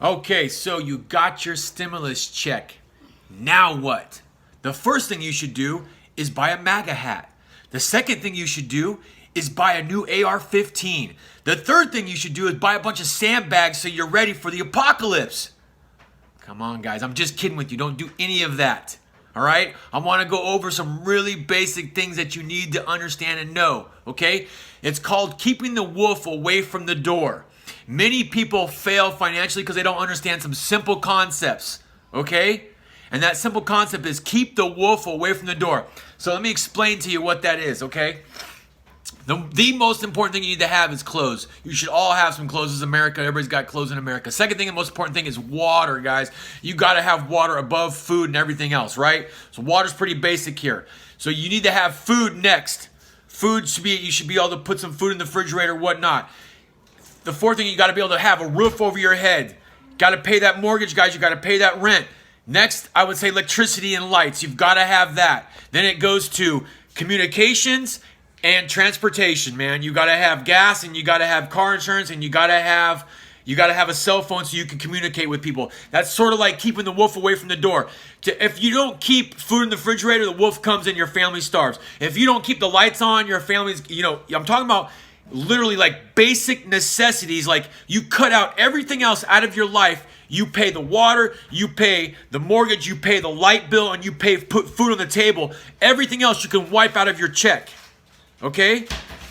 Okay, so you got your stimulus check. Now what? The first thing you should do is buy a MAGA hat. The second thing you should do is buy a new AR-15. The third thing you should do is buy a bunch of sandbags so you're ready for the apocalypse. Come on, guys, I'm just kidding with you. Don't do any of that. All right? I want to go over some really basic things that you need to understand and know, okay? It's called keeping the wolf away from the door. Many people fail financially because they don't understand some simple concepts, okay? And that simple concept is keep the wolf away from the door. So let me explain to you what that is, okay? The most important thing you need to have is clothes. You should all have some clothes. It's America. Everybody's got clothes in America. Second thing, the most important thing is water, guys. You got to have water above food and everything else, right? So water's pretty basic here. So you need to have food next. Food should be, you should be able to put some food in the refrigerator, whatnot. The fourth thing, you got to be able to have a roof over your head. Got to pay that mortgage, guys. You got to pay that rent. Next, I would say electricity and lights. You've got to have that. Then it goes to communications and transportation, man. You got to have gas, and you got to have car insurance, and you got to have a cell phone so you can communicate with people. That's sort of like keeping the wolf away from the door. If you don't keep food in the refrigerator, the wolf comes and your family starves. If you don't keep the lights on, your family's, I'm talking about literally like basic necessities. Like you cut out everything else out of your life. You pay the water, you pay the mortgage, you pay the light bill, and you put food on the table. Everything else you can wipe out of your check. Okay?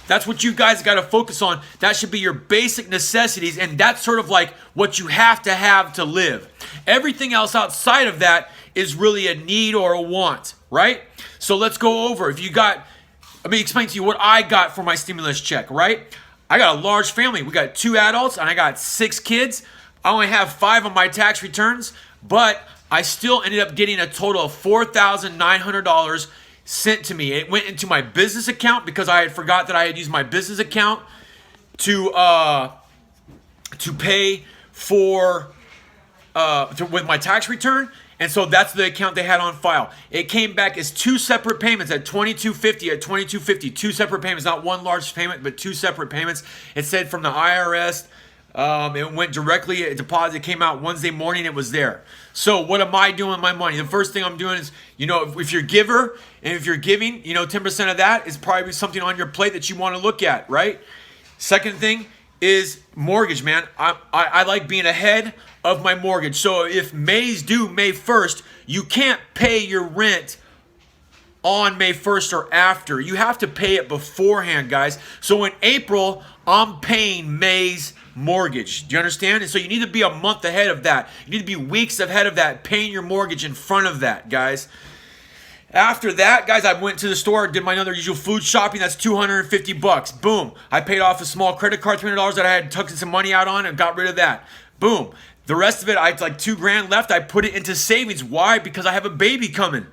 That's what you guys got to focus on. That should be your basic necessities, and that's sort of like what you have to live. Everything else outside of that is really a need or a want, right? So let's go over. Let me explain to you what I got for my stimulus check, right? I got a large family. We got 2 adults, and I got 6 kids. I only have 5 on my tax returns, but I still ended up getting a total of $4,900 sent to me. It went into my business account because I had forgot that I had used my business account to pay for with my tax return, and so that's the account they had on file. It came back as 2 separate payments at $2,250, 2 separate payments, not one large payment, but 2 separate payments. It said from the IRS. It went directly, a deposit came out Wednesday morning, it was there. So what am I doing with my money? The first thing I'm doing is, if you're a giver and if you're giving, 10% of that is probably something on your plate that you want to look at, right? Second thing is mortgage, man. I like being ahead of my mortgage. So if May's due May 1st, you can't pay your rent on May 1st or after. You have to pay it beforehand, guys. So in April, I'm paying May's mortgage. Do you understand? And so you need to be a month ahead of that. You need to be weeks ahead of that, paying your mortgage in front of that, guys. After that, guys, I went to the store, did my other usual food shopping. That's $250. Boom. I paid off a small credit card, $300 that I had tucked some money out on and got rid of that. Boom. The rest of it, I had like $2,000 left. I put it into savings. Why? Because I have a baby coming,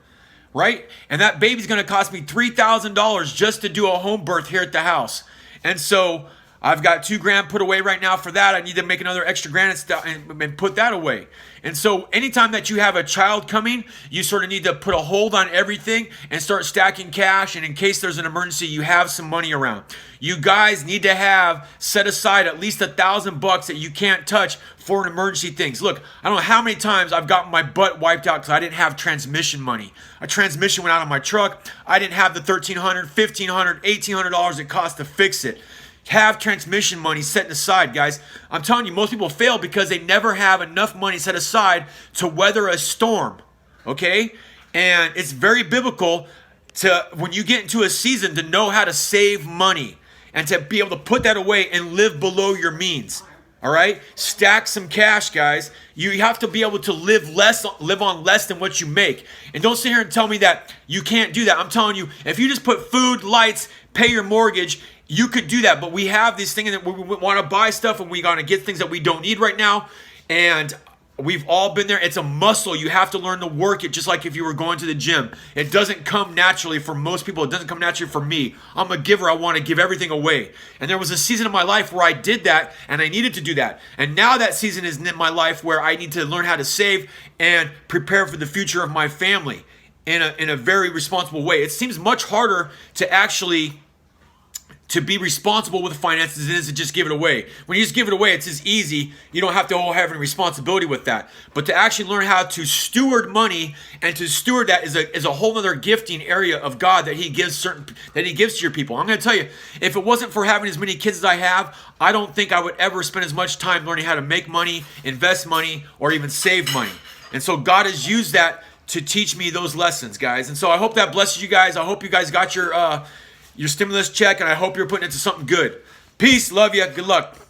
right? And that baby's going to cost me $3,000 just to do a home birth here at the house. And so I've got $2,000 put away right now for that. I need to make another extra grand and put that away. And so anytime that you have a child coming, you sort of need to put a hold on everything and start stacking cash. And in case there's an emergency, you have some money around. You guys need to have set aside at least $1,000 that you can't touch for an emergency things. Look, I don't know how many times I've gotten my butt wiped out because I didn't have transmission money. A transmission went out on my truck. I didn't have the $1,300, $1,500, $1,800 it cost to fix it. Have transmission money set aside, guys. I'm telling you, most people fail because they never have enough money set aside to weather a storm, okay? And it's very biblical when you get into a season to know how to save money and to be able to put that away and live below your means, all right? Stack some cash, guys. You have to be able to live on less than what you make. And don't sit here and tell me that you can't do that. I'm telling you, if you just put food, lights, pay your mortgage, you could do that. But we have this thing that we want to buy stuff and we got to get things that we don't need right now. And we've all been there. It's a muscle. You have to learn to work it just like if you were going to the gym. It doesn't come naturally for most people. It doesn't come naturally for me. I'm a giver. I want to give everything away. And there was a season of my life where I did that and I needed to do that. And now that season is in my life where I need to learn how to save and prepare for the future of my family in a very responsible way. It seems much harder to actually to be responsible with finances than it is to just give it away. When you just give it away, it's just easy. You don't have to have any responsibility with that. But to actually learn how to steward money and to steward that is a whole other gifting area of God that He gives to your people. I'm going to tell you, if it wasn't for having as many kids as I have, I don't think I would ever spend as much time learning how to make money, invest money, or even save money. And so God has used that to teach me those lessons, guys. And so I hope that blesses you guys. I hope you guys got your stimulus check, and I hope you're putting it to something good. Peace. Love you. Good luck.